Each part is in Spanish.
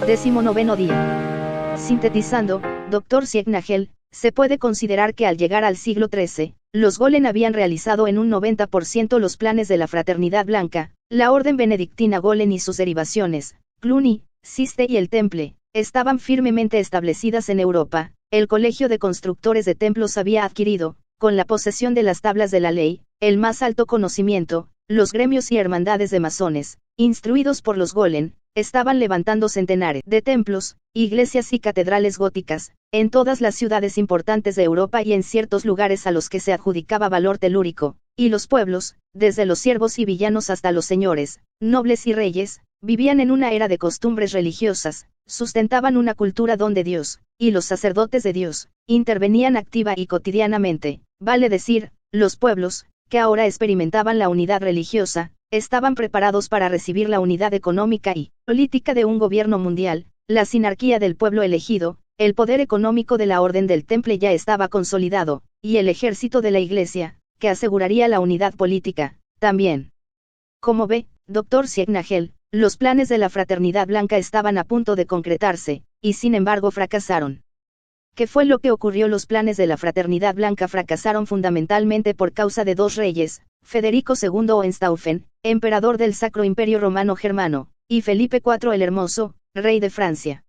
19º día. Sintetizando, Dr. Sieg-Nagel, se puede considerar que al llegar al siglo XIII, los Golem habían realizado en un 90% los planes de la Fraternidad Blanca, la Orden Benedictina Golem y sus derivaciones, Cluny, Ciste y el Temple, estaban firmemente establecidas en Europa. El Colegio de Constructores de Templos había adquirido, con la posesión de las tablas de la ley, el más alto conocimiento. Los gremios y hermandades de masones, instruidos por los Golem, estaban levantando centenares de templos, iglesias y catedrales góticas, en todas las ciudades importantes de Europa y en ciertos lugares a los que se adjudicaba valor telúrico, y los pueblos, desde los siervos y villanos hasta los señores, nobles y reyes, vivían en una era de costumbres religiosas, sustentaban una cultura donde Dios, y los sacerdotes de Dios, intervenían activa y cotidianamente, vale decir, los pueblos, que ahora experimentaban la unidad religiosa, estaban preparados para recibir la unidad económica y política de un gobierno mundial. La sinarquía del pueblo elegido, el poder económico de la Orden del Temple ya estaba consolidado, y el ejército de la Iglesia, que aseguraría la unidad política, también. Como ve, Dr. Sieg-Nagel, los planes de la Fraternidad Blanca estaban a punto de concretarse, y sin embargo fracasaron. ¿Qué fue lo que ocurrió? Los planes de la Fraternidad Blanca fracasaron fundamentalmente por causa de dos reyes, Federico II Hohenstaufen, emperador del Sacro Imperio Romano Germano, y Felipe IV el Hermoso, rey de Francia.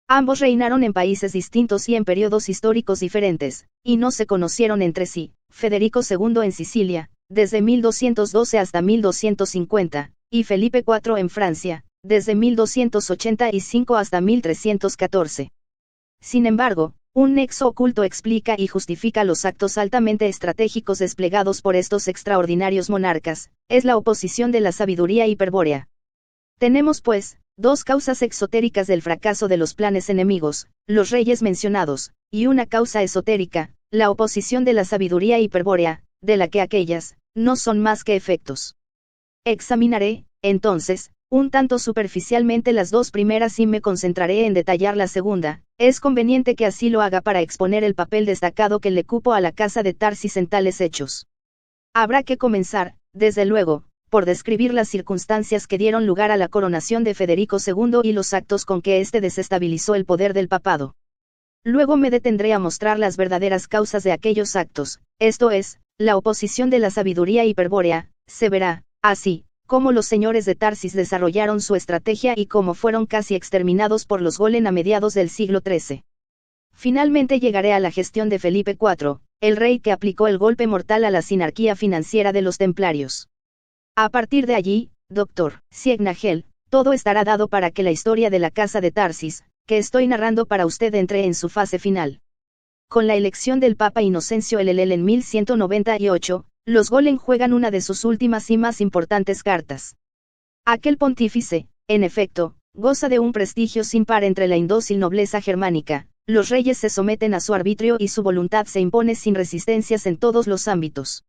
Ambos reinaron en países distintos y en periodos históricos diferentes, y no se conocieron entre sí. Federico II en Sicilia, desde 1212 hasta 1250, y Felipe IV en Francia, desde 1285 hasta 1314. Sin embargo, un nexo oculto explica y justifica los actos altamente estratégicos desplegados por estos extraordinarios monarcas, es la oposición de la sabiduría hiperbórea. Tenemos pues, dos causas exotéricas del fracaso de los planes enemigos, los reyes mencionados, y una causa esotérica, la oposición de la sabiduría hiperbórea, de la que aquellas, no son más que efectos. Examinaré, entonces, un tanto superficialmente las dos primeras y me concentraré en detallar la segunda. Es conveniente que así lo haga para exponer el papel destacado que le cupo a la casa de Tarsis en tales hechos. Habrá que comenzar, desde luego, por describir las circunstancias que dieron lugar a la coronación de Federico II y los actos con que éste desestabilizó el poder del papado. Luego me detendré a mostrar las verdaderas causas de aquellos actos, esto es, la oposición de la sabiduría hiperbórea. Se verá, así, cómo los señores de Tarsis desarrollaron su estrategia y cómo fueron casi exterminados por los Golem a mediados del siglo XIII. Finalmente llegaré a la gestión de Felipe IV, el rey que aplicó el golpe mortal a la sinarquía financiera de los templarios. A partir de allí, Dr. Sieg-Nagel, todo estará dado para que la historia de la casa de Tarsis, que estoy narrando para usted, entre en su fase final. Con la elección del Papa Inocencio LL en 1198, los Golem juegan una de sus últimas y más importantes cartas. Aquel pontífice, en efecto, goza de un prestigio sin par entre la indócil nobleza germánica. Los reyes se someten a su arbitrio y su voluntad se impone sin resistencias en todos los ámbitos.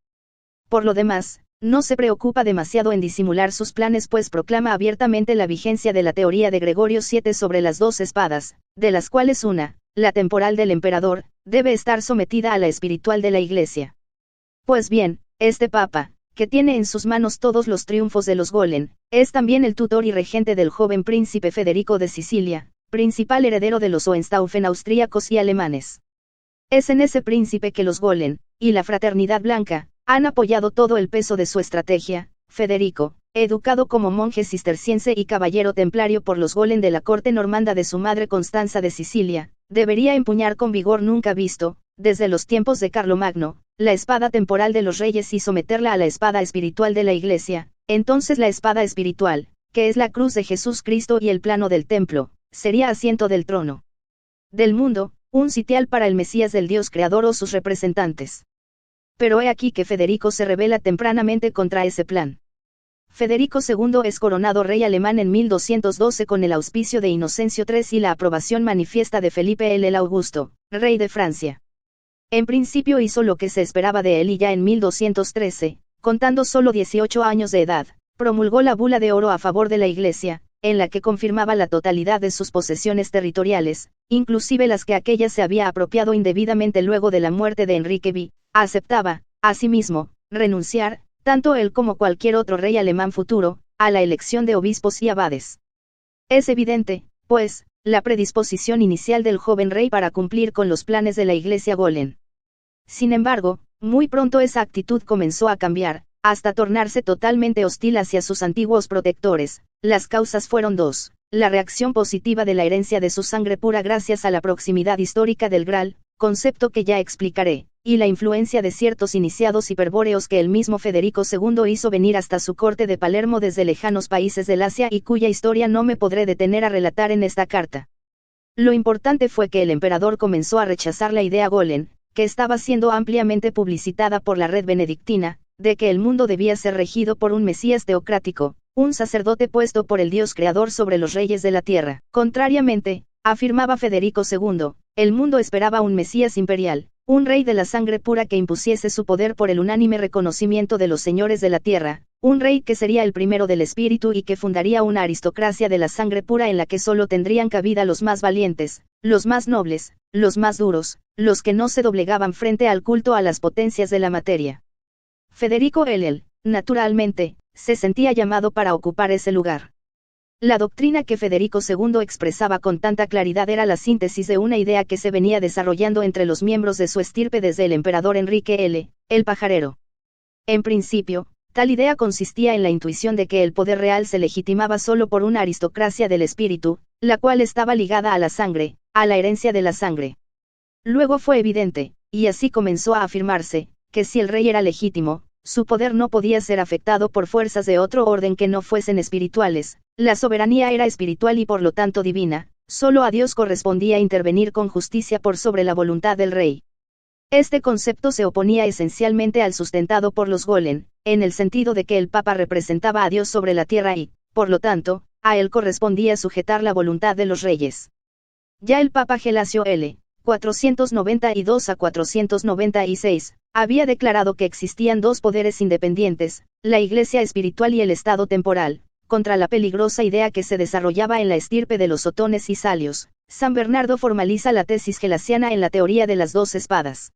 Por lo demás, no se preocupa demasiado en disimular sus planes, pues proclama abiertamente la vigencia de la teoría de Gregorio VII sobre las dos espadas, de las cuales una, la temporal del emperador, debe estar sometida a la espiritual de la Iglesia. Pues bien, este Papa, que tiene en sus manos todos los triunfos de los Golem, es también el tutor y regente del joven príncipe Federico de Sicilia, principal heredero de los Hohenstaufen austríacos y alemanes. Es en ese príncipe que los Golem, y la Fraternidad Blanca, han apoyado todo el peso de su estrategia. Federico, educado como monje cisterciense y caballero templario por los Golem de la corte normanda de su madre Constanza de Sicilia, debería empuñar con vigor nunca visto, desde los tiempos de Carlomagno, la espada temporal de los reyes y someterla a la espada espiritual de la Iglesia. Entonces la espada espiritual, que es la cruz de Jesús Cristo y el plano del templo, sería asiento del trono del mundo, un sitial para el Mesías del Dios creador o sus representantes. Pero he aquí que Federico se rebela tempranamente contra ese plan. Federico II es coronado rey alemán en 1212 con el auspicio de Inocencio III y la aprobación manifiesta de Felipe el Augusto, rey de Francia. En principio hizo lo que se esperaba de él y ya en 1213, contando solo 18 años de edad, promulgó la bula de oro a favor de la Iglesia, en la que confirmaba la totalidad de sus posesiones territoriales, inclusive las que aquella se había apropiado indebidamente luego de la muerte de Enrique IV. Aceptaba, asimismo, renunciar, tanto él como cualquier otro rey alemán futuro, a la elección de obispos y abades. Es evidente, pues, la predisposición inicial del joven rey para cumplir con los planes de la Iglesia Golem. Sin embargo, muy pronto esa actitud comenzó a cambiar, hasta tornarse totalmente hostil hacia sus antiguos protectores. Las causas fueron dos: la reacción positiva de la herencia de su sangre pura gracias a la proximidad histórica del Graal, concepto que ya explicaré, y la influencia de ciertos iniciados hiperbóreos que el mismo Federico II hizo venir hasta su corte de Palermo desde lejanos países del Asia y cuya historia no me podré detener a relatar en esta carta. Lo importante fue que el emperador comenzó a rechazar la idea Golem, que estaba siendo ampliamente publicitada por la red benedictina, de que el mundo debía ser regido por un Mesías teocrático, un sacerdote puesto por el Dios creador sobre los reyes de la tierra. Contrariamente, afirmaba Federico II, el mundo esperaba un Mesías imperial, un rey de la sangre pura que impusiese su poder por el unánime reconocimiento de los señores de la tierra, un rey que sería el primero del espíritu y que fundaría una aristocracia de la sangre pura en la que solo tendrían cabida los más valientes, los más nobles, los más duros, los que no se doblegaban frente al culto a las potencias de la materia. Federico el, naturalmente, se sentía llamado para ocupar ese lugar. La doctrina que Federico II expresaba con tanta claridad era la síntesis de una idea que se venía desarrollando entre los miembros de su estirpe desde el emperador Enrique el Pajarero. En principio, tal idea consistía en la intuición de que el poder real se legitimaba solo por una aristocracia del espíritu, la cual estaba ligada a la sangre, a la herencia de la sangre. Luego fue evidente, y así comenzó a afirmarse, que si el rey era legítimo, su poder no podía ser afectado por fuerzas de otro orden que no fuesen espirituales. La soberanía era espiritual y por lo tanto divina, solo a Dios correspondía intervenir con justicia por sobre la voluntad del rey. Este concepto se oponía esencialmente al sustentado por los Golem, en el sentido de que el Papa representaba a Dios sobre la tierra y, por lo tanto, a él correspondía sujetar la voluntad de los reyes. Ya el Papa Gelasio 492 a 496, había declarado que existían dos poderes independientes, la Iglesia espiritual y el Estado temporal, contra la peligrosa idea que se desarrollaba en la estirpe de los Otones y Salios. San Bernardo formaliza la tesis gelasiana en la teoría de las dos espadas.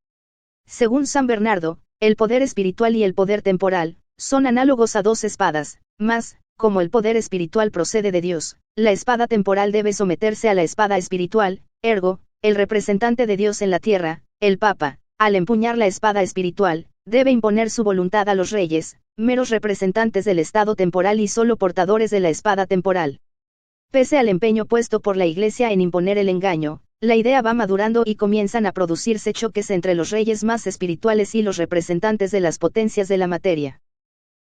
Según San Bernardo, el poder espiritual y el poder temporal son análogos a dos espadas, mas, como el poder espiritual procede de Dios, la espada temporal debe someterse a la espada espiritual, ergo, el representante de Dios en la tierra, el Papa, al empuñar la espada espiritual, debe imponer su voluntad a los reyes, meros representantes del estado temporal y solo portadores de la espada temporal. Pese al empeño puesto por la Iglesia en imponer el engaño, la idea va madurando y comienzan a producirse choques entre los reyes más espirituales y los representantes de las potencias de la materia.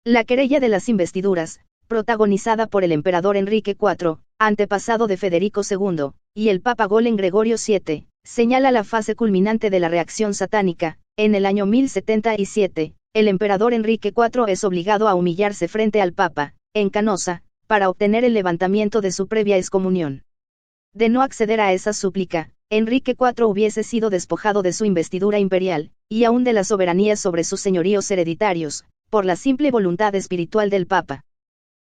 La querella de las investiduras, protagonizada por el emperador Enrique IV, antepasado de Federico II, y el Papa Golem Gregorio VII, señala la fase culminante de la reacción satánica. En el año 1077, el emperador Enrique IV es obligado a humillarse frente al Papa, en Canosa, para obtener el levantamiento de su previa excomunión. De no acceder a esa súplica, Enrique IV hubiese sido despojado de su investidura imperial, y aún de la soberanía sobre sus señoríos hereditarios, por la simple voluntad espiritual del Papa.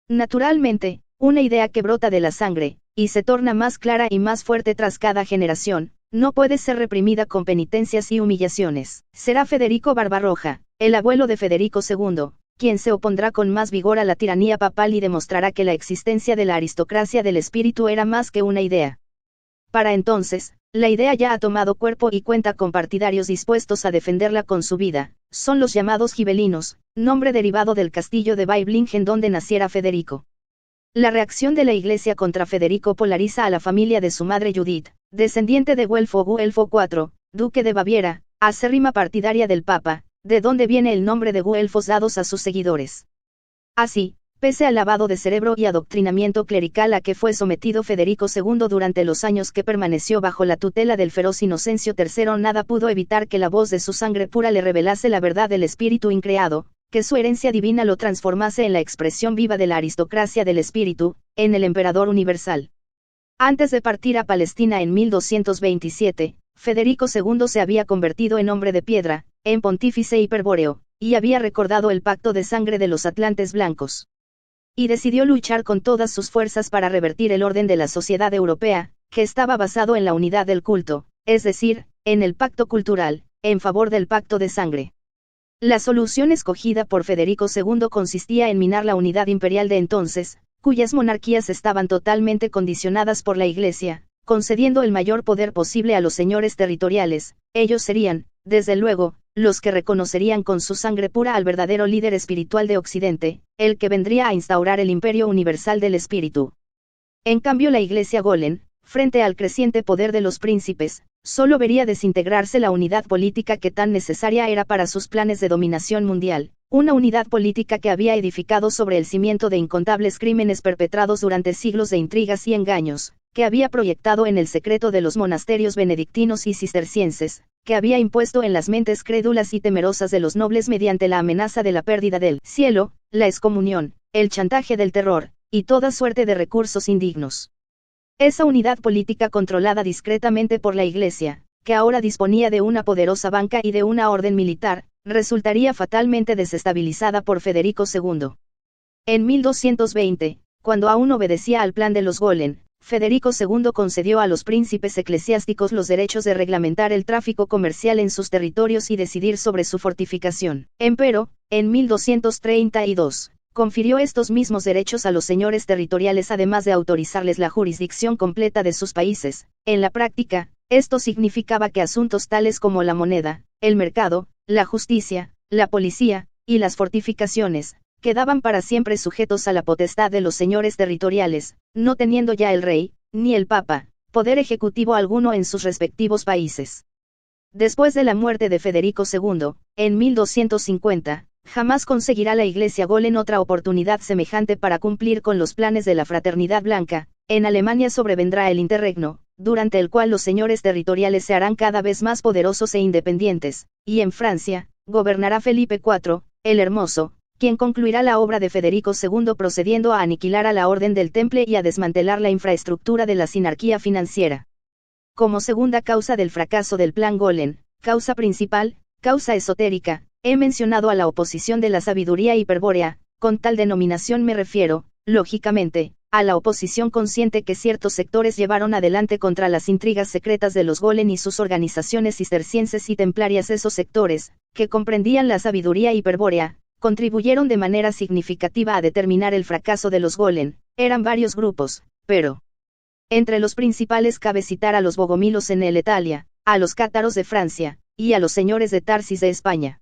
Naturalmente, una idea que brota de la sangre, y se torna más clara y más fuerte tras cada generación, no puede ser reprimida con penitencias y humillaciones. Será Federico Barbarroja, el abuelo de Federico II, quien se opondrá con más vigor a la tiranía papal y demostrará que la existencia de la aristocracia del espíritu era más que una idea. Para entonces, la idea ya ha tomado cuerpo y cuenta con partidarios dispuestos a defenderla con su vida. Son los llamados gibelinos, nombre derivado del castillo de Baiblingen donde naciera Federico. La reacción de la Iglesia contra Federico polariza a la familia de su madre Judith, descendiente de Guelfo IV, duque de Baviera, acérrima partidaria del Papa, de donde viene el nombre de Guelfos dados a sus seguidores. Así, pese al lavado de cerebro y adoctrinamiento clerical a que fue sometido Federico II durante los años que permaneció bajo la tutela del feroz Inocencio III, nada pudo evitar que la voz de su sangre pura le revelase la verdad del espíritu increado, que su herencia divina lo transformase en la expresión viva de la aristocracia del espíritu, en el emperador universal. Antes de partir a Palestina en 1227, Federico II se había convertido en hombre de piedra, en pontífice hiperbóreo, y había recordado el pacto de sangre de los Atlantes blancos. Y decidió luchar con todas sus fuerzas para revertir el orden de la sociedad europea, que estaba basado en la unidad del culto, es decir, en el pacto cultural, en favor del pacto de sangre. La solución escogida por Federico II consistía en minar la unidad imperial de entonces, cuyas monarquías estaban totalmente condicionadas por la Iglesia, concediendo el mayor poder posible a los señores territoriales. Ellos serían, desde luego, los que reconocerían con su sangre pura al verdadero líder espiritual de Occidente, el que vendría a instaurar el imperio universal del espíritu. En cambio la Iglesia Golem, frente al creciente poder de los príncipes, solo vería desintegrarse la unidad política que tan necesaria era para sus planes de dominación mundial, una unidad política que había edificado sobre el cimiento de incontables crímenes perpetrados durante siglos de intrigas y engaños, que había proyectado en el secreto de los monasterios benedictinos y cistercienses, que había impuesto en las mentes crédulas y temerosas de los nobles mediante la amenaza de la pérdida del cielo, la excomunión, el chantaje del terror, y toda suerte de recursos indignos. Esa unidad política controlada discretamente por la Iglesia, que ahora disponía de una poderosa banca y de una orden militar, resultaría fatalmente desestabilizada por Federico II. En 1220, cuando aún obedecía al plan de los Golem, Federico II concedió a los príncipes eclesiásticos los derechos de reglamentar el tráfico comercial en sus territorios y decidir sobre su fortificación. Empero, en 1232, confirió estos mismos derechos a los señores territoriales además de autorizarles la jurisdicción completa de sus países. En la práctica, esto significaba que asuntos tales como la moneda, el mercado, la justicia, la policía, y las fortificaciones, quedaban para siempre sujetos a la potestad de los señores territoriales, no teniendo ya el rey, ni el papa, poder ejecutivo alguno en sus respectivos países. Después de la muerte de Federico II, en 1250, jamás conseguirá la Iglesia Golem otra oportunidad semejante para cumplir con los planes de la Fraternidad Blanca. En Alemania sobrevendrá el interregno, durante el cual los señores territoriales se harán cada vez más poderosos e independientes, y en Francia, gobernará Felipe IV, el Hermoso, quien concluirá la obra de Federico II procediendo a aniquilar a la Orden del Temple y a desmantelar la infraestructura de la sinarquía financiera. Como segunda causa del fracaso del Plan Golem, causa principal, causa esotérica, he mencionado a la oposición de la sabiduría hiperbórea. Con tal denominación me refiero, lógicamente, a la oposición consciente que ciertos sectores llevaron adelante contra las intrigas secretas de los Golem y sus organizaciones cistercienses y templarias. Esos sectores, que comprendían la sabiduría hiperbórea, contribuyeron de manera significativa a determinar el fracaso de los Golem. Eran varios grupos, pero entre los principales cabe citar a los bogomilos en el Italia, a los cátaros de Francia, y a los señores de Tarsis de España.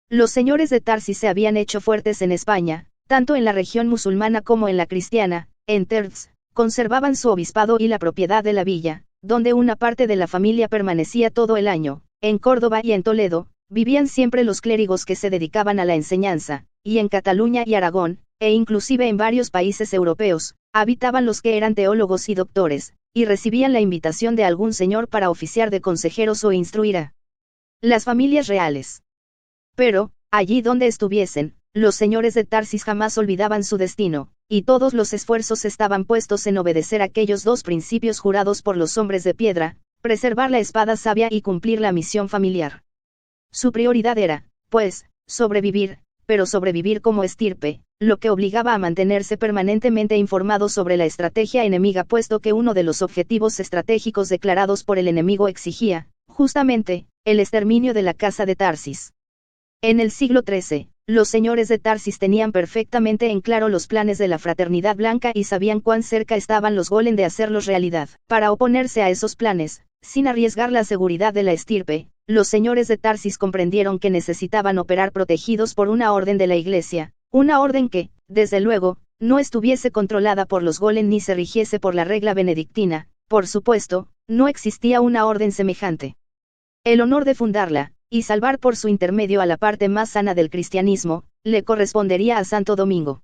Los señores de Tarsis se habían hecho fuertes en España, tanto en la región musulmana como en la cristiana. En Terz, conservaban su obispado y la propiedad de la villa, donde una parte de la familia permanecía todo el año. En Córdoba y en Toledo, vivían siempre los clérigos que se dedicaban a la enseñanza, y en Cataluña y Aragón, e inclusive en varios países europeos, habitaban los que eran teólogos y doctores, y recibían la invitación de algún señor para oficiar de consejeros o instruir a las familias reales. Pero, allí donde estuviesen, los señores de Tarsis jamás olvidaban su destino, y todos los esfuerzos estaban puestos en obedecer aquellos dos principios jurados por los hombres de piedra: preservar la espada sabia y cumplir la misión familiar. Su prioridad era, pues, sobrevivir, pero sobrevivir como estirpe, lo que obligaba a mantenerse permanentemente informado sobre la estrategia enemiga, puesto que uno de los objetivos estratégicos declarados por el enemigo exigía, justamente, el exterminio de la casa de Tarsis. En el siglo XIII, los señores de Tarsis tenían perfectamente en claro los planes de la Fraternidad Blanca y sabían cuán cerca estaban los Golem de hacerlos realidad. Para oponerse a esos planes, sin arriesgar la seguridad de la estirpe, los señores de Tarsis comprendieron que necesitaban operar protegidos por una orden de la Iglesia, una orden que, desde luego, no estuviese controlada por los Golem ni se rigiese por la regla benedictina. Por supuesto, no existía una orden semejante. El honor de fundarla, y salvar por su intermedio a la parte más sana del cristianismo, le correspondería a Santo Domingo.